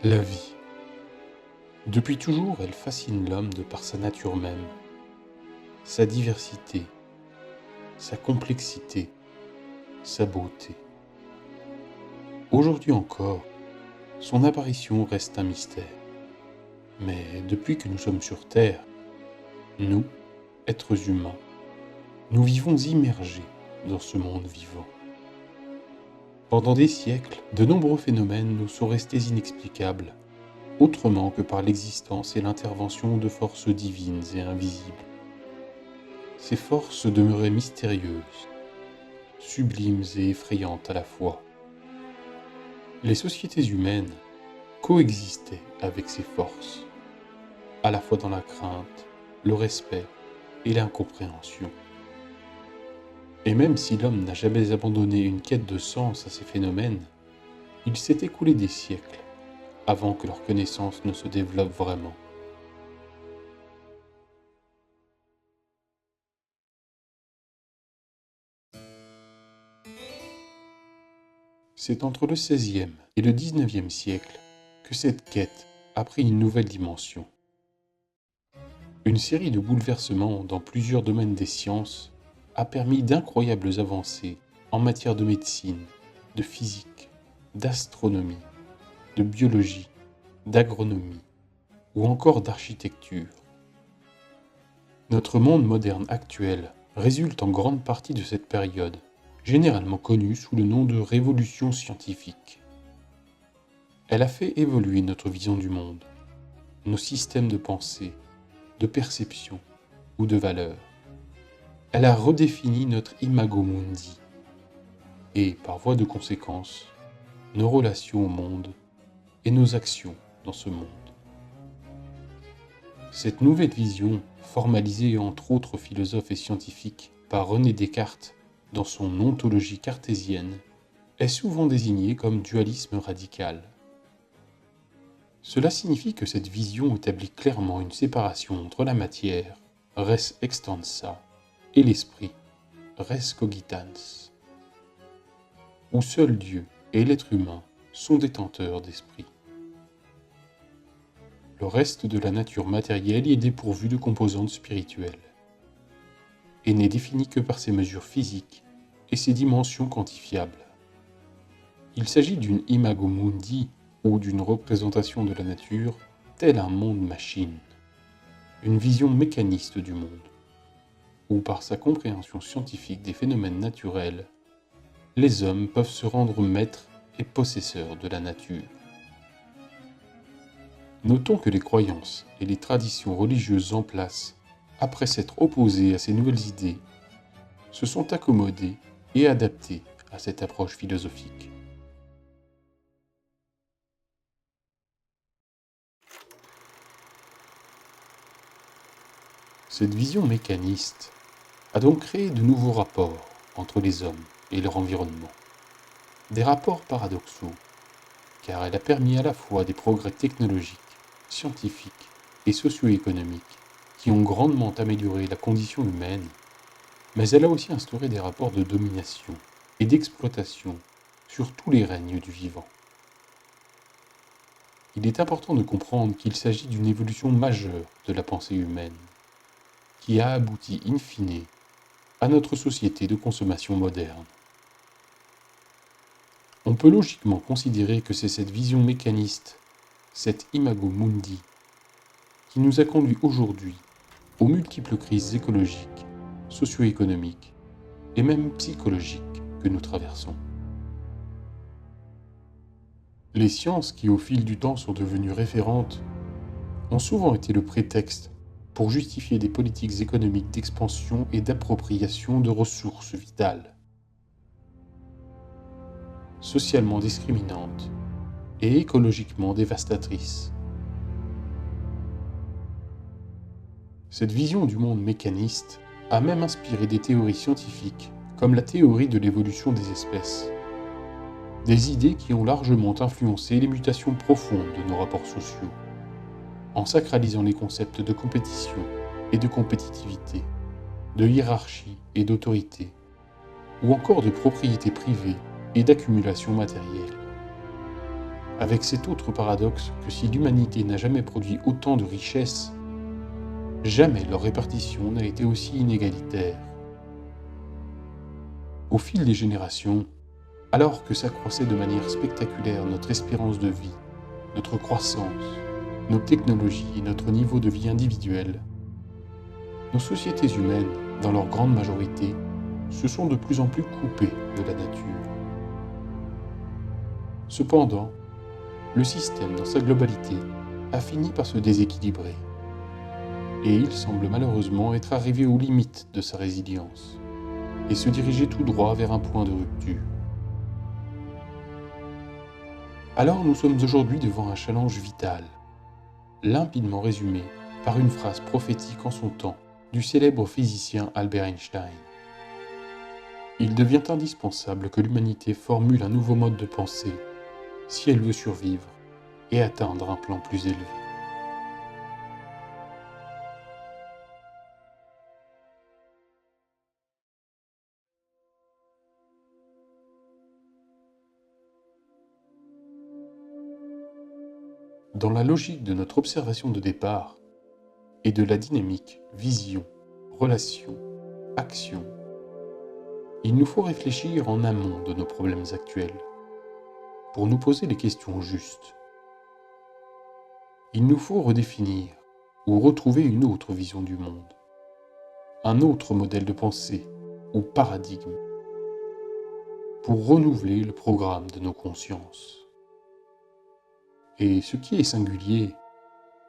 La vie. Depuis toujours, elle fascine l'homme de par sa nature même, sa diversité, sa complexité, sa beauté. Aujourd'hui encore, son apparition reste un mystère. Mais depuis que nous sommes sur Terre, nous, êtres humains, nous vivons immergés dans ce monde vivant. Pendant des siècles, de nombreux phénomènes nous sont restés inexplicables, autrement que par l'existence et l'intervention de forces divines et invisibles. Ces forces demeuraient mystérieuses, sublimes et effrayantes à la fois. Les sociétés humaines coexistaient avec ces forces, à la fois dans la crainte, le respect et l'incompréhension. Et même si l'homme n'a jamais abandonné une quête de sens à ces phénomènes, il s'est écoulé des siècles avant que leur connaissance ne se développe vraiment. C'est entre le XVIe et le XIXe siècle que cette quête a pris une nouvelle dimension. Une série de bouleversements dans plusieurs domaines des sciences a permis d'incroyables avancées en matière de médecine, de physique, d'astronomie, de biologie, d'agronomie ou encore d'architecture. Notre monde moderne actuel résulte en grande partie de cette période, généralement connue sous le nom de révolution scientifique. Elle a fait évoluer notre vision du monde, nos systèmes de pensée, de perception ou de valeurs. Elle a redéfini notre imago mundi et, par voie de conséquence, nos relations au monde et nos actions dans ce monde. Cette nouvelle vision, formalisée entre autres philosophes et scientifiques par René Descartes dans son ontologie cartésienne, est souvent désignée comme dualisme radical. Cela signifie que cette vision établit clairement une séparation entre la matière, res extensa, et l'esprit, res cogitans, où seul Dieu et l'être humain sont détenteurs d'esprit. Le reste de la nature matérielle y est dépourvu de composantes spirituelles, et n'est défini que par ses mesures physiques et ses dimensions quantifiables. Il s'agit d'une imago mundi ou d'une représentation de la nature tel un monde-machine, une vision mécaniste du monde, où par sa compréhension scientifique des phénomènes naturels, les hommes peuvent se rendre maîtres et possesseurs de la nature. Notons que les croyances et les traditions religieuses en place, après s'être opposées à ces nouvelles idées, se sont accommodées et adaptées à cette approche philosophique. Cette vision mécaniste a donc créé de nouveaux rapports entre les hommes et leur environnement. Des rapports paradoxaux, car elle a permis à la fois des progrès technologiques, scientifiques et socio-économiques qui ont grandement amélioré la condition humaine, mais elle a aussi instauré des rapports de domination et d'exploitation sur tous les règnes du vivant. Il est important de comprendre qu'il s'agit d'une évolution majeure de la pensée humaine, qui a abouti in fine à notre société de consommation moderne. On peut logiquement considérer que c'est cette vision mécaniste, cette imago mundi, qui nous a conduit aujourd'hui aux multiples crises écologiques, socio-économiques et même psychologiques que nous traversons. Les sciences qui, au fil du temps, sont devenues référentes, ont souvent été le prétexte pour justifier des politiques économiques d'expansion et d'appropriation de ressources vitales, socialement discriminantes et écologiquement dévastatrices. Cette vision du monde mécaniste a même inspiré des théories scientifiques comme la théorie de l'évolution des espèces, des idées qui ont largement influencé les mutations profondes de nos rapports sociaux, en sacralisant les concepts de compétition et de compétitivité, de hiérarchie et d'autorité, ou encore de propriété privée et d'accumulation matérielle. avec cet autre paradoxe que si l'humanité n'a jamais produit autant de richesses, jamais leur répartition n'a été aussi inégalitaire. Au fil des générations, alors que s'accroissait de manière spectaculaire notre espérance de vie, notre croissance, nos technologies et notre niveau de vie individuel, nos sociétés humaines, dans leur grande majorité, se sont de plus en plus coupées de la nature. Cependant, le système dans sa globalité a fini par se déséquilibrer, et il semble malheureusement être arrivé aux limites de sa résilience, et se diriger tout droit vers un point de rupture. Alors nous sommes aujourd'hui devant un challenge vital, limpidement résumé par une phrase prophétique en son temps du célèbre physicien Albert Einstein. Il devient indispensable que l'humanité formule un nouveau mode de pensée si elle veut survivre et atteindre un plan plus élevé. Dans la logique de notre observation de départ et de la dynamique vision, relation, action, il nous faut réfléchir en amont de nos problèmes actuels pour nous poser les questions justes. Il nous faut redéfinir ou retrouver une autre vision du monde, un autre modèle de pensée ou paradigme pour renouveler le programme de nos consciences. Et ce qui est singulier,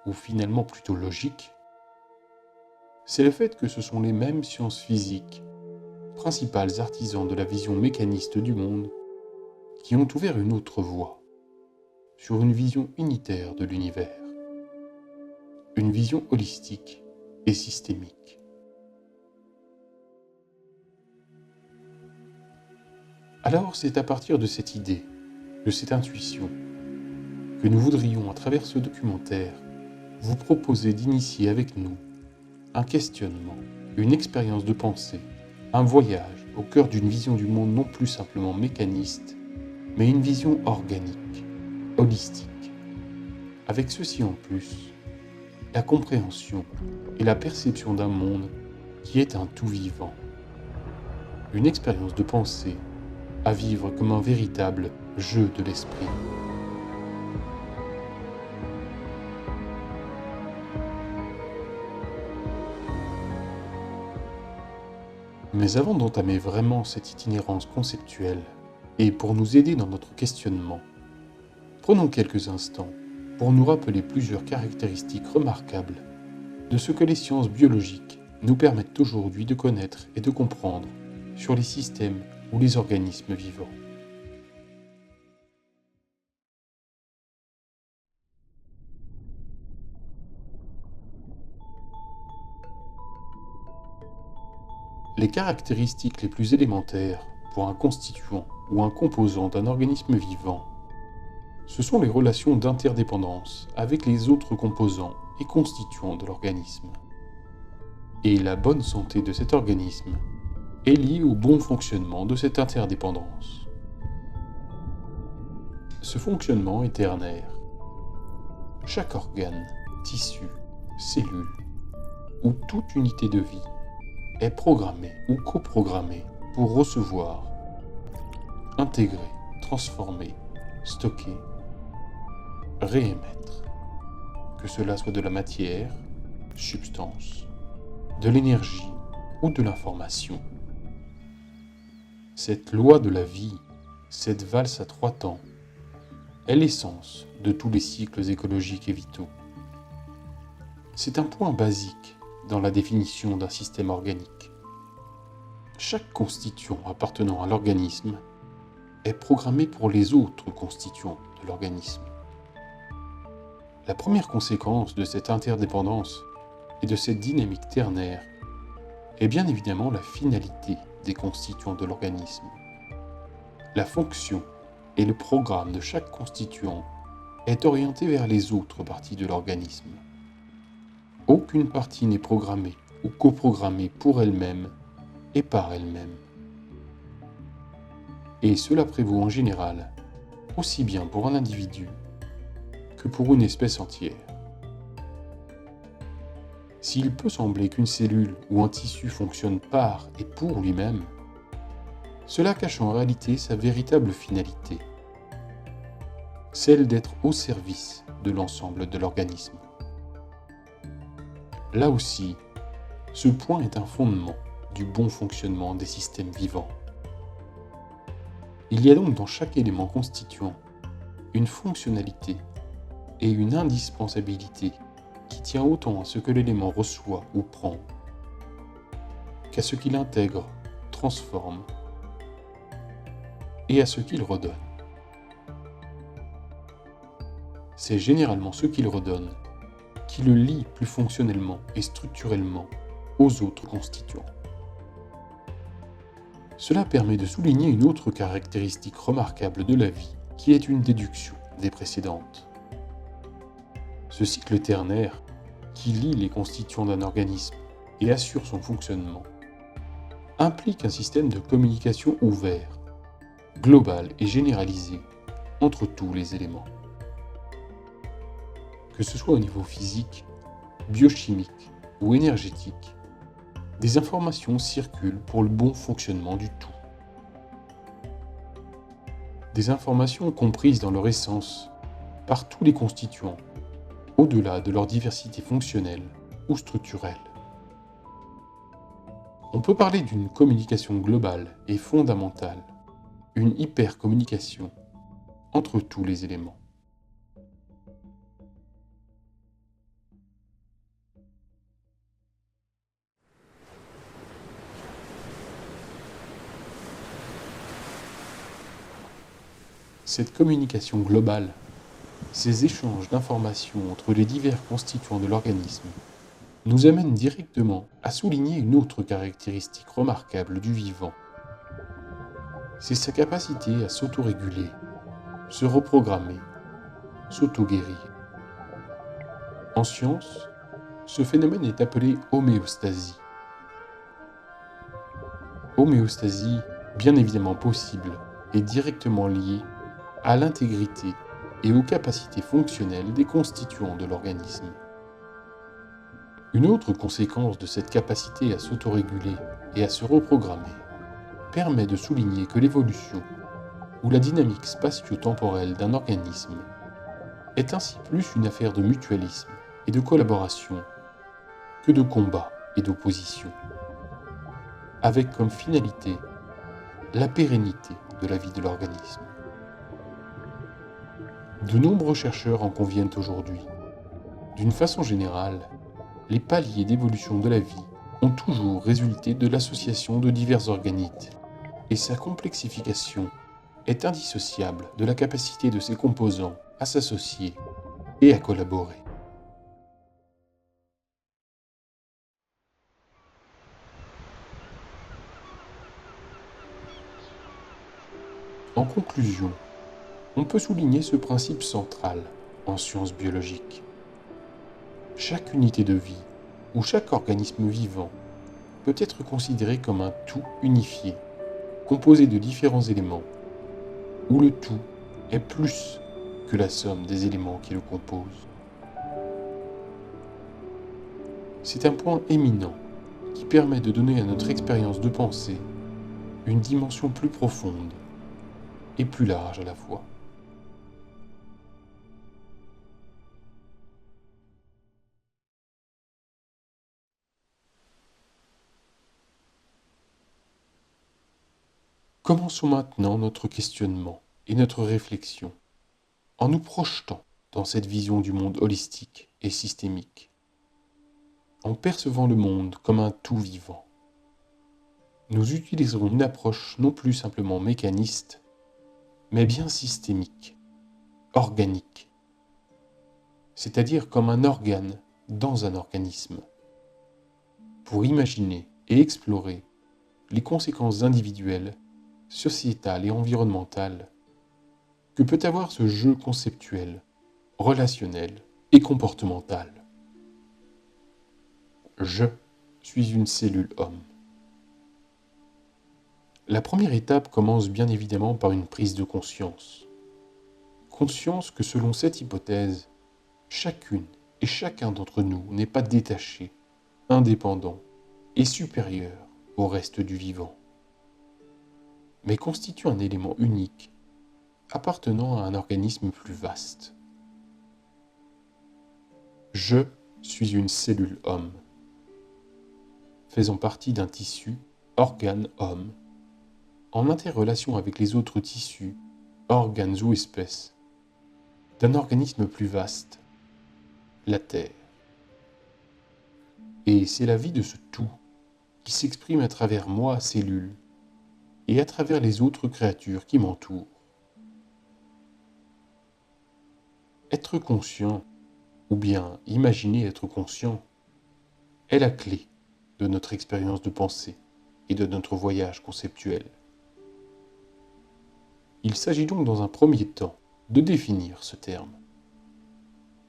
ou finalement plutôt logique, c'est le fait que ce sont les mêmes sciences physiques, principales artisans de la vision mécaniste du monde, qui ont ouvert une autre voie, sur une vision unitaire de l'univers, une vision holistique et systémique. Alors c'est à partir de cette idée, de cette intuition, que nous voudrions à travers ce documentaire vous proposer d'initier avec nous un questionnement, une expérience de pensée, un voyage au cœur d'une vision du monde non plus simplement mécaniste, mais une vision organique, holistique. Avec ceci en plus, la compréhension et la perception d'un monde qui est un tout vivant. Une expérience de pensée à vivre comme un véritable jeu de l'esprit. Mais avant d'entamer vraiment cette itinérance conceptuelle, et pour nous aider dans notre questionnement, prenons quelques instants pour nous rappeler plusieurs caractéristiques remarquables de ce que les sciences biologiques nous permettent aujourd'hui de connaître et de comprendre sur les systèmes ou les organismes vivants. Les caractéristiques les plus élémentaires pour un constituant ou un composant d'un organisme vivant, ce sont les relations d'interdépendance avec les autres composants et constituants de l'organisme. Et la bonne santé de cet organisme est liée au bon fonctionnement de cette interdépendance. Ce fonctionnement est ternaire. Chaque organe, tissu, cellule ou toute unité de vie est programmé ou coprogrammé pour recevoir, intégrer, transformer, stocker, réémettre, que cela soit de la matière, substance, de l'énergie ou de l'information. Cette loi de la vie, cette valse à 3 temps, est l'essence de tous les cycles écologiques et vitaux. C'est un point basique dans la définition d'un système organique. Chaque constituant appartenant à l'organisme est programmé pour les autres constituants de l'organisme. La première conséquence de cette interdépendance et de cette dynamique ternaire est bien évidemment la finalité des constituants de l'organisme. La fonction et le programme de chaque constituant est orienté vers les autres parties de l'organisme. Aucune partie n'est programmée ou coprogrammée pour elle-même et par elle-même. Et cela prévaut en général, aussi bien pour un individu que pour une espèce entière. S'il peut sembler qu'une cellule ou un tissu fonctionne par et pour lui-même, cela cache en réalité sa véritable finalité, celle d'être au service de l'ensemble de l'organisme. Là aussi, ce point est un fondement du bon fonctionnement des systèmes vivants. Il y a donc dans chaque élément constituant une fonctionnalité et une indispensabilité qui tient autant à ce que l'élément reçoit ou prend qu'à ce qu'il intègre, transforme et à ce qu'il redonne. C'est généralement ce qu'il redonne qui le lie plus fonctionnellement et structurellement aux autres constituants. Cela permet de souligner une autre caractéristique remarquable de la vie qui est une déduction des précédentes. Ce cycle ternaire, qui lie les constituants d'un organisme et assure son fonctionnement, implique un système de communication ouvert, global et généralisé entre tous les éléments. Que ce soit au niveau physique, biochimique ou énergétique, des informations circulent pour le bon fonctionnement du tout. Des informations comprises dans leur essence par tous les constituants, au-delà de leur diversité fonctionnelle ou structurelle. On peut parler d'une communication globale et fondamentale, une hypercommunication entre tous les éléments. Cette communication globale, ces échanges d'informations entre les divers constituants de l'organisme, nous amènent directement à souligner une autre caractéristique remarquable du vivant. C'est sa capacité à s'autoréguler, se reprogrammer, s'auto-guérir. En science, ce phénomène est appelé homéostasie. Homéostasie, bien évidemment possible, est directement liée à l'intégrité et aux capacités fonctionnelles des constituants de l'organisme. Une autre conséquence de cette capacité à s'autoréguler et à se reprogrammer permet de souligner que l'évolution ou la dynamique spatio-temporelle d'un organisme est ainsi plus une affaire de mutualisme et de collaboration que de combat et d'opposition, avec comme finalité la pérennité de la vie de l'organisme. De nombreux chercheurs en conviennent aujourd'hui. D'une façon générale, les paliers d'évolution de la vie ont toujours résulté de l'association de divers organites, et sa complexification est indissociable de la capacité de ses composants à s'associer et à collaborer. En conclusion, on peut souligner ce principe central en sciences biologiques. Chaque unité de vie ou chaque organisme vivant peut être considéré comme un tout unifié, composé de différents éléments, où le tout est plus que la somme des éléments qui le composent. C'est un point éminent qui permet de donner à notre expérience de pensée une dimension plus profonde et plus large à la fois. Commençons maintenant notre questionnement et notre réflexion en nous projetant dans cette vision du monde holistique et systémique, en percevant le monde comme un tout vivant. Nous utiliserons une approche non plus simplement mécaniste, mais bien systémique, organique, c'est-à-dire comme un organe dans un organisme, pour imaginer et explorer les conséquences individuelles, sociétales et environnementales que peut avoir ce jeu conceptuel, relationnel et comportemental. Je suis une cellule homme. La première étape commence bien évidemment par une prise de conscience. Conscience que selon cette hypothèse, chacune et chacun d'entre nous n'est pas détaché, indépendant et supérieur au reste du vivant, mais constitue un élément unique appartenant à un organisme plus vaste. Je suis une cellule homme, faisant partie d'un tissu, organe homme, en interrelation avec les autres tissus, organes ou espèces, d'un organisme plus vaste, la Terre. Et c'est la vie de ce tout qui s'exprime à travers moi, cellule, et à travers les autres créatures qui m'entourent. Être conscient, ou bien imaginer être conscient, est la clé de notre expérience de pensée et de notre voyage conceptuel. Il s'agit donc dans un premier temps de définir ce terme.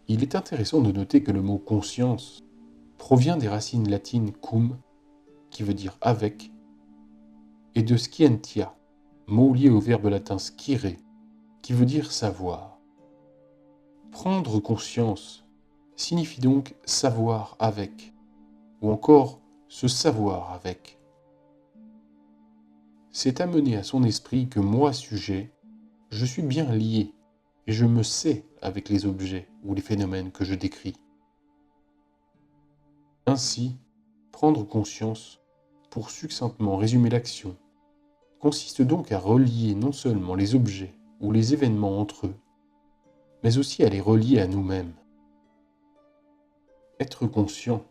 Il est intéressant de noter que le mot conscience provient des racines latines cum, qui veut dire avec, et de scientia, mot lié au verbe latin scire, qui veut dire savoir. Prendre conscience signifie donc savoir avec, ou encore se savoir avec. C'est amener à son esprit que moi, sujet, je suis bien lié et je me sais avec les objets ou les phénomènes que je décris. Ainsi, prendre conscience, pour succinctement résumer l'action, consiste donc à relier non seulement les objets ou les événements entre eux, mais aussi à les relier à nous-mêmes. Être conscient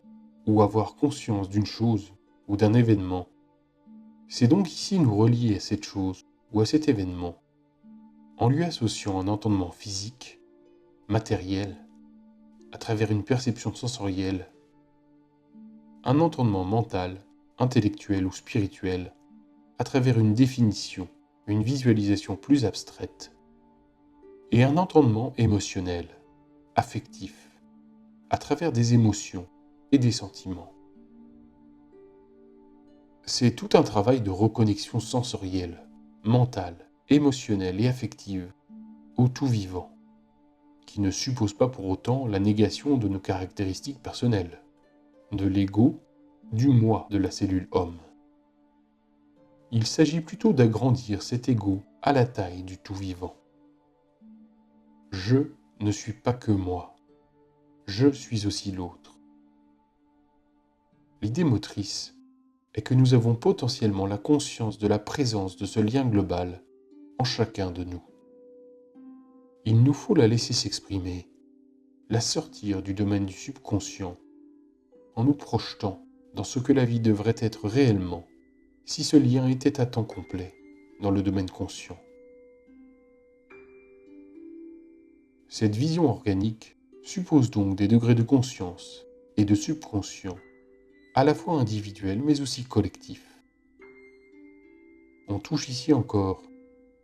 ou avoir conscience d'une chose ou d'un événement, c'est donc ici nous relier à cette chose ou à cet événement, en lui associant un entendement physique, matériel, à travers une perception sensorielle, un entendement mental, intellectuel ou spirituel, à travers une définition, une visualisation plus abstraite, et un entendement émotionnel, affectif, à travers des émotions et des sentiments. C'est tout un travail de reconnexion sensorielle, mentale, émotionnelle et affective au tout vivant, qui ne suppose pas pour autant la négation de nos caractéristiques personnelles, de l'ego, du moi de la cellule homme. Il s'agit plutôt d'agrandir cet ego à la taille du tout vivant. Je ne suis pas que moi, je suis aussi l'autre. L'idée motrice est que nous avons potentiellement la conscience de la présence de ce lien global en chacun de nous. Il nous faut la laisser s'exprimer, la sortir du domaine du subconscient, en nous projetant dans ce que la vie devrait être réellement si ce lien était à temps complet dans le domaine conscient. Cette vision organique suppose donc des degrés de conscience et de subconscient, à la fois individuels mais aussi collectifs. On touche ici encore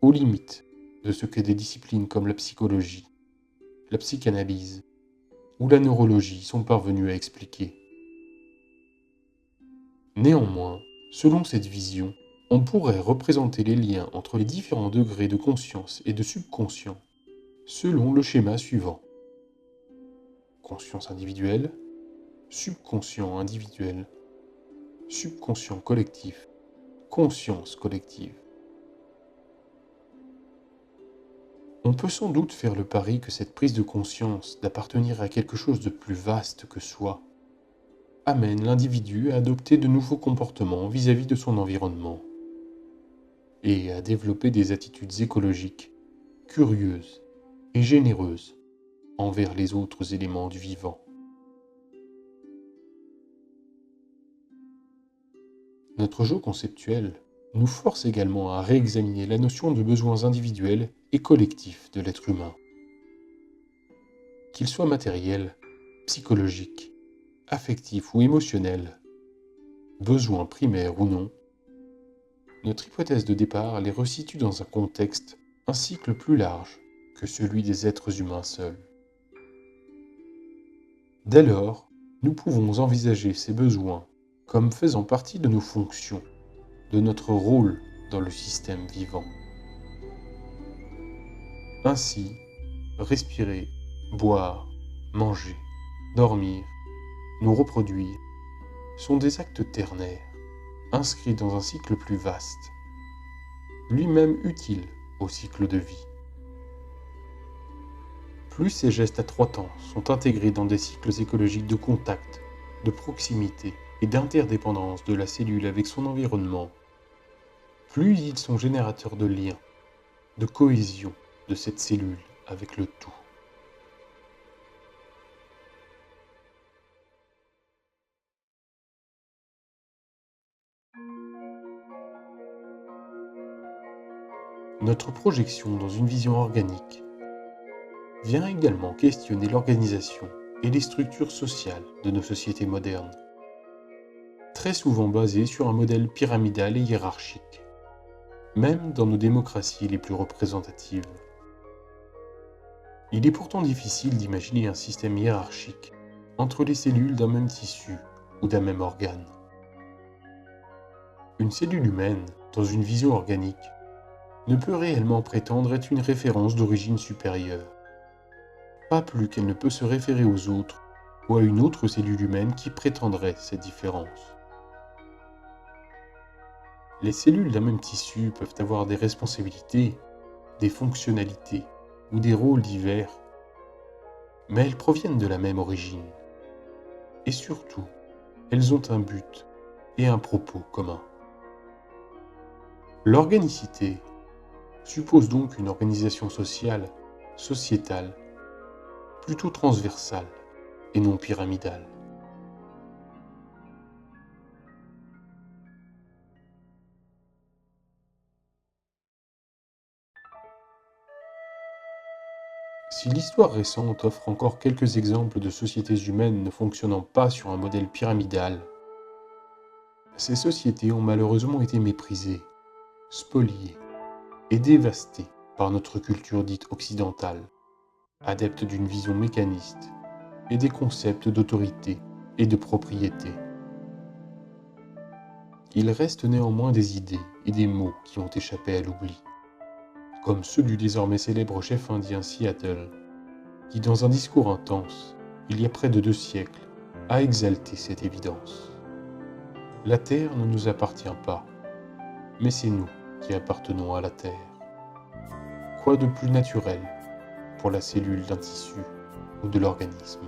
aux limites de ce que des disciplines comme la psychologie, la psychanalyse ou la neurologie sont parvenues à expliquer. Néanmoins, selon cette vision, on pourrait représenter les liens entre les différents degrés de conscience et de subconscient selon le schéma suivant. Conscience individuelle, subconscient individuel, subconscient collectif, conscience collective. On peut sans doute faire le pari que cette prise de conscience d'appartenir à quelque chose de plus vaste que soi amène l'individu à adopter de nouveaux comportements vis-à-vis de son environnement et à développer des attitudes écologiques, curieuses et généreuses envers les autres éléments du vivant. Notre jeu conceptuel nous force également à réexaminer la notion de besoins individuels et collectifs de l'être humain. Qu'ils soient matériels, psychologiques, affectifs ou émotionnels, besoins primaires ou non, notre hypothèse de départ les resitue dans un contexte, un cycle plus large que celui des êtres humains seuls. Dès lors, nous pouvons envisager ces besoins comme faisant partie de nos fonctions, de notre rôle dans le système vivant. Ainsi, respirer, boire, manger, dormir, nous reproduire, sont des actes ternaires, inscrits dans un cycle plus vaste, lui-même utile au cycle de vie. Plus ces gestes à trois temps sont intégrés dans des cycles écologiques de contact, de proximité et d'interdépendance de la cellule avec son environnement, plus ils sont générateurs de liens, de cohésion de cette cellule avec le tout. Notre projection dans une vision organique vient également questionner l'organisation et les structures sociales de nos sociétés modernes, très souvent basées sur un modèle pyramidal et hiérarchique, même dans nos démocraties les plus représentatives. Il est pourtant difficile d'imaginer un système hiérarchique entre les cellules d'un même tissu ou d'un même organe. Une cellule humaine, dans une vision organique, ne peut réellement prétendre être une référence d'origine supérieure, pas plus qu'elle ne peut se référer aux autres ou à une autre cellule humaine qui prétendrait cette différence. Les cellules d'un même tissu peuvent avoir des responsabilités, des fonctionnalités ou des rôles divers, mais elles proviennent de la même origine. Et surtout, elles ont un but et un propos commun. L'organicité suppose donc une organisation sociale, sociétale, plutôt transversale et non pyramidale. Si l'histoire récente offre encore quelques exemples de sociétés humaines ne fonctionnant pas sur un modèle pyramidal, ces sociétés ont malheureusement été méprisées, spoliées et dévastées par notre culture dite occidentale, adepte d'une vision mécaniste et des concepts d'autorité et de propriété. Il reste néanmoins des idées et des mots qui ont échappé à l'oubli, comme ceux du désormais célèbre chef indien Seattle, qui dans un discours intense, il y a près de 2 siècles, a exalté cette évidence. La Terre ne nous appartient pas, mais c'est nous qui appartenons à la Terre. Quoi de plus naturel pour la cellule d'un tissu ou de l'organisme?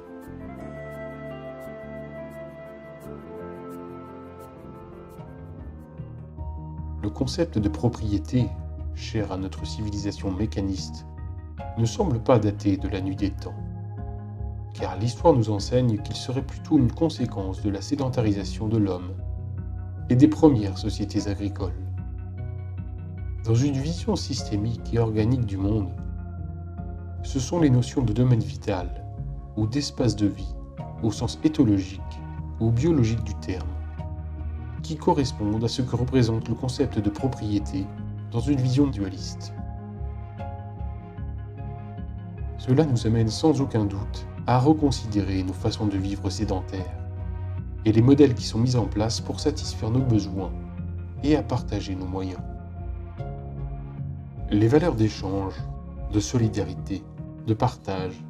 Le concept de propriété, cher à notre civilisation mécaniste, ne semble pas dater de la nuit des temps, car l'histoire nous enseigne qu'il serait plutôt une conséquence de la sédentarisation de l'homme et des premières sociétés agricoles. Dans une vision systémique et organique du monde, ce sont les notions de domaine vital ou d'espace de vie, au sens éthologique ou biologique du terme, qui correspondent à ce que représente le concept de propriété dans une vision dualiste. Cela nous amène sans aucun doute à reconsidérer nos façons de vivre sédentaires et les modèles qui sont mis en place pour satisfaire nos besoins et à partager nos moyens. Les valeurs d'échange, de solidarité, de partage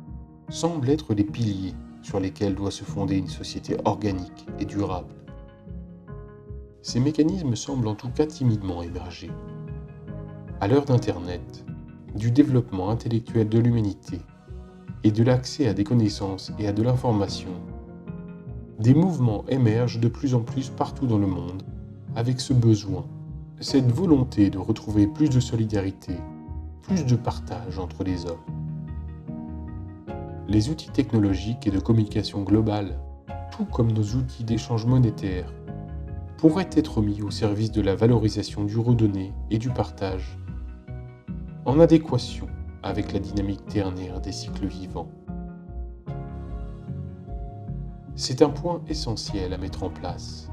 semblent être les piliers sur lesquels doit se fonder une société organique et durable. Ces mécanismes semblent en tout cas timidement émerger. À l'heure d'Internet, du développement intellectuel de l'humanité et de l'accès à des connaissances et à de l'information, des mouvements émergent de plus en plus partout dans le monde avec ce besoin, cette volonté de retrouver plus de solidarité, plus de partage entre les hommes. Les outils technologiques et de communication globale, tout comme nos outils d'échange monétaire, pourraient être mis au service de la valorisation du redonné et du partage, en adéquation avec la dynamique ternaire des cycles vivants. C'est un point essentiel à mettre en place.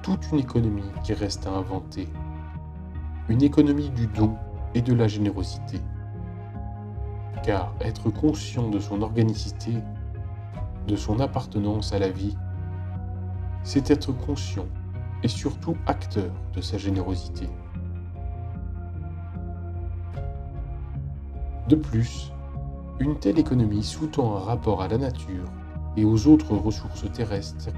Toute une économie qui reste à inventer. Une économie du don et de la générosité. Car être conscient de son organicité, de son appartenance à la vie, c'est être conscient et surtout acteur de sa générosité. De plus, Une telle économie sous-tend un rapport à la nature et aux autres ressources terrestres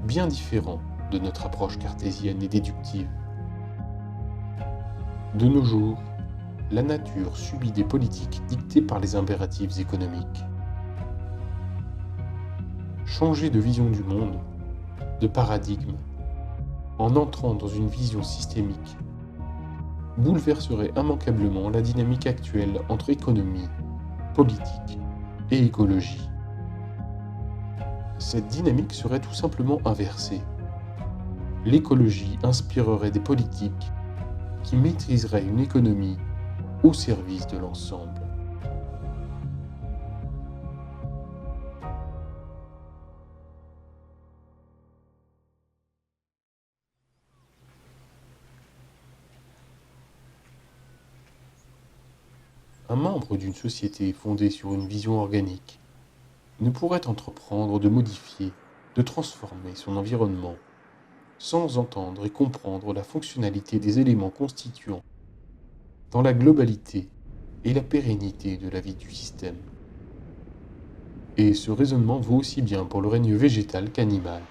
bien différent de notre approche cartésienne et déductive. De nos jours, la nature subit des politiques dictées par les impératifs économiques. Changer de vision du monde, de paradigme, en entrant dans une vision systémique, bouleverserait immanquablement la dynamique actuelle entre économie, politique et écologie. Cette dynamique serait tout simplement inversée. L'écologie inspirerait des politiques qui maîtriseraient une économie au service de l'ensemble. Un membre d'une société fondée sur une vision organique ne pourrait entreprendre de modifier, de transformer son environnement sans entendre et comprendre la fonctionnalité des éléments constituants dans la globalité et la pérennité de la vie du système. Et ce raisonnement vaut aussi bien pour le règne végétal qu'animal,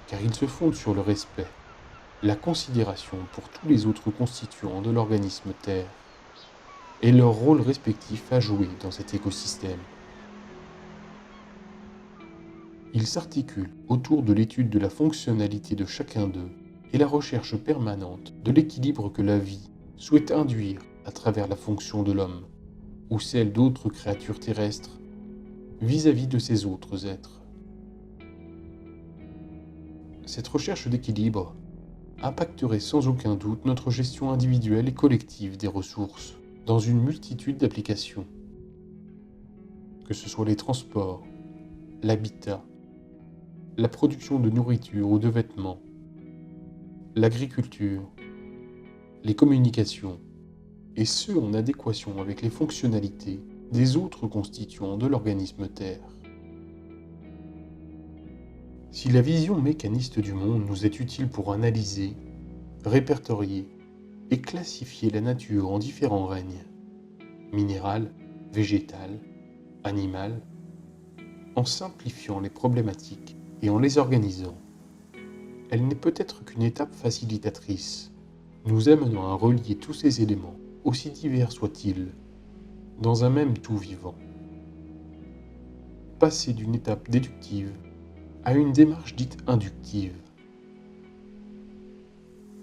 car il se fonde sur le respect, la considération pour tous les autres constituants de l'organisme Terre et leur rôle respectif à jouer dans cet écosystème. Il s'articule autour de l'étude de la fonctionnalité de chacun d'eux et la recherche permanente de l'équilibre que la vie souhaite induire à travers la fonction de l'homme, ou celle d'autres créatures terrestres, vis-à-vis de ces autres êtres. Cette recherche d'équilibre impacterait sans aucun doute notre gestion individuelle et collective des ressources, dans une multitude d'applications, que ce soit les transports, l'habitat, la production de nourriture ou de vêtements, l'agriculture, les communications, et ce en adéquation avec les fonctionnalités des autres constituants de l'organisme Terre. Si la vision mécaniste du monde nous est utile pour analyser, répertorier et classifier la nature en différents règnes, minéral, végétal, animal, en simplifiant les problématiques et en les organisant, elle n'est peut-être qu'une étape facilitatrice, nous amenant à relier tous ces éléments, aussi divers soient-ils, dans un même tout vivant. Passer d'une étape déductive à une démarche dite inductive.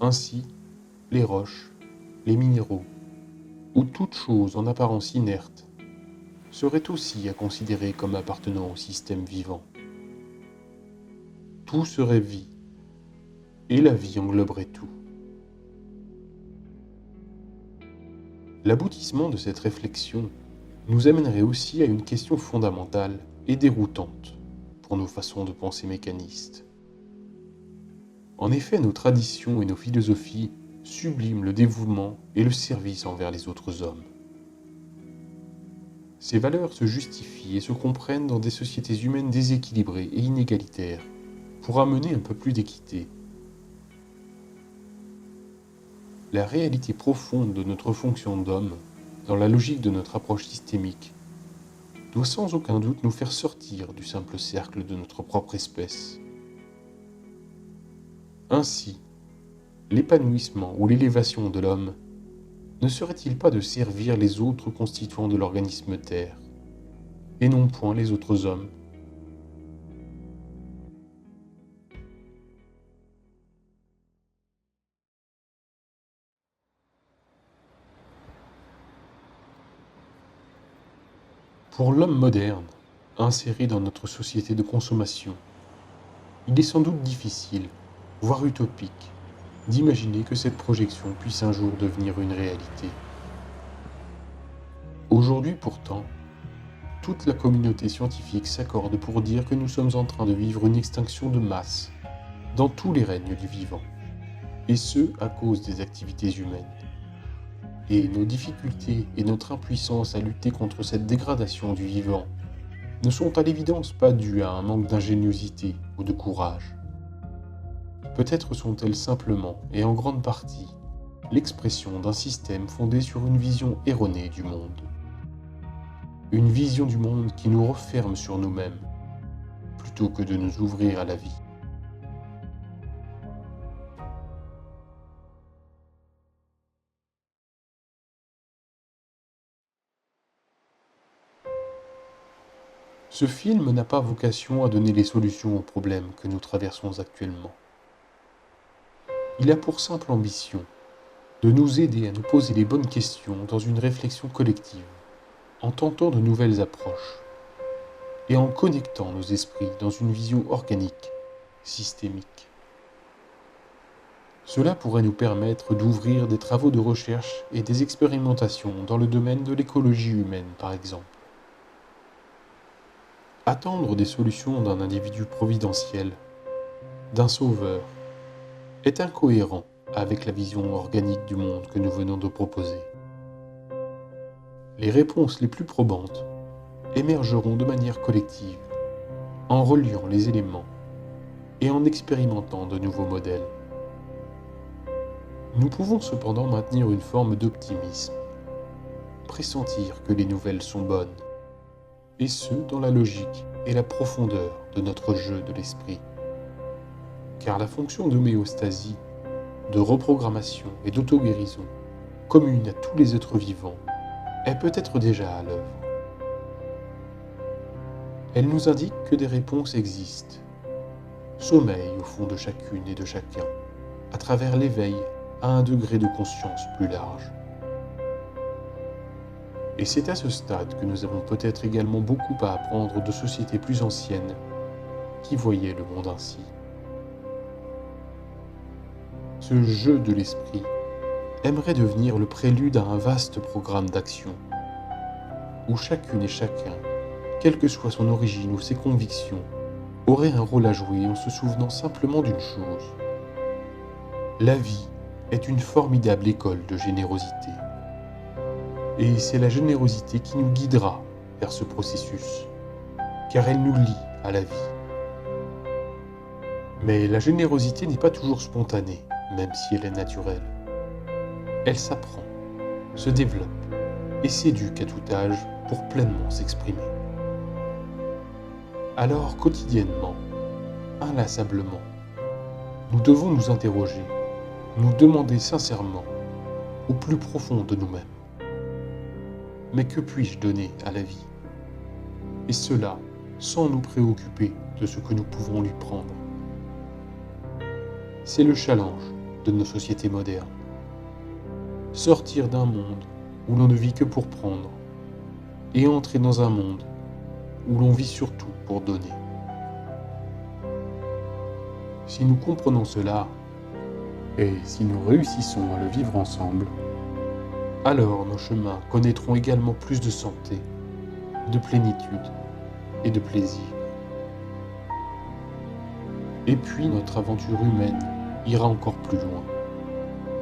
Ainsi, les roches, les minéraux, ou toute chose en apparence inerte, seraient aussi à considérer comme appartenant au système vivant. Tout serait vie, et la vie engloberait tout. L'aboutissement de cette réflexion nous amènerait aussi à une question fondamentale et déroutante pour nos façons de penser mécanistes. En effet, nos traditions et nos philosophies subliment le dévouement et le service envers les autres hommes. Ces valeurs se justifient et se comprennent dans des sociétés humaines déséquilibrées et inégalitaires pour amener un peu plus d'équité. La réalité profonde de notre fonction d'homme, dans la logique de notre approche systémique, doit sans aucun doute nous faire sortir du simple cercle de notre propre espèce. Ainsi, l'épanouissement ou l'élévation de l'homme ne serait-il pas de servir les autres constituants de l'organisme Terre, et non point les autres hommes? Pour l'homme moderne, inséré dans notre société de consommation, il est sans doute difficile, voire utopique, d'imaginer que cette projection puisse un jour devenir une réalité. Aujourd'hui pourtant, toute la communauté scientifique s'accorde pour dire que nous sommes en train de vivre une extinction de masse dans tous les règnes du vivant, et ce à cause des activités humaines. Et nos difficultés et notre impuissance à lutter contre cette dégradation du vivant ne sont à l'évidence pas dues à un manque d'ingéniosité ou de courage. Peut-être sont-elles simplement, et en grande partie, l'expression d'un système fondé sur une vision erronée du monde. une vision du monde qui nous referme sur nous-mêmes, plutôt que de nous ouvrir à la vie. Ce film n'a pas vocation à donner les solutions aux problèmes que nous traversons actuellement. Il a pour simple ambition de nous aider à nous poser les bonnes questions dans une réflexion collective, en tentant de nouvelles approches et en connectant nos esprits dans une vision organique, systémique. Cela pourrait nous permettre d'ouvrir des travaux de recherche et des expérimentations dans le domaine de l'écologie humaine, par exemple. Attendre des solutions d'un individu providentiel, d'un sauveur, est incohérent avec la vision organique du monde que nous venons de proposer. Les réponses les plus probantes émergeront de manière collective, en reliant les éléments et en expérimentant de nouveaux modèles. Nous pouvons cependant maintenir une forme d'optimisme, pressentir que les nouvelles sont bonnes, et ce dans la logique et la profondeur de notre jeu de l'esprit. Car la fonction d'homéostasie, de reprogrammation et d'auto-guérison, commune à tous les êtres vivants, est peut-être déjà à l'œuvre. Elle nous indique que des réponses existent, sommeillent au fond de chacune et de chacun, à travers l'éveil à un degré de conscience plus large. Et c'est à ce stade que nous avons peut-être également beaucoup à apprendre de sociétés plus anciennes qui voyaient le monde ainsi. Ce jeu de l'esprit aimerait devenir le prélude à un vaste programme d'action, où chacune et chacun, quelle que soit son origine ou ses convictions, aurait un rôle à jouer en se souvenant simplement d'une chose. La vie est une formidable école de générosité. Et c'est la générosité qui nous guidera vers ce processus, car elle nous lie à la vie. Mais la générosité n'est pas toujours spontanée, même si elle est naturelle. Elle s'apprend, se développe et s'éduque à tout âge pour pleinement s'exprimer. Alors quotidiennement, inlassablement, nous devons nous interroger, nous demander sincèrement, au plus profond de nous-mêmes. Mais que puis-je donner à la vie? Et cela sans nous préoccuper de ce que nous pouvons lui prendre. C'est le challenge de nos sociétés modernes. Sortir d'un monde où l'on ne vit que pour prendre et entrer dans un monde où l'on vit surtout pour donner. Si nous comprenons cela, et si nous réussissons à le vivre ensemble, alors nos chemins connaîtront également plus de santé, de plénitude et de plaisir. Et puis notre aventure humaine ira encore plus loin.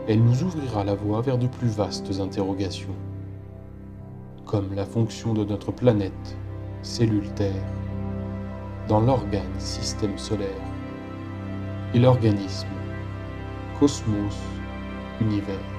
Elle nous ouvrira la voie vers de plus vastes interrogations, comme la fonction de notre planète, cellule Terre, dans l'organe système solaire, et l'organisme, cosmos, univers.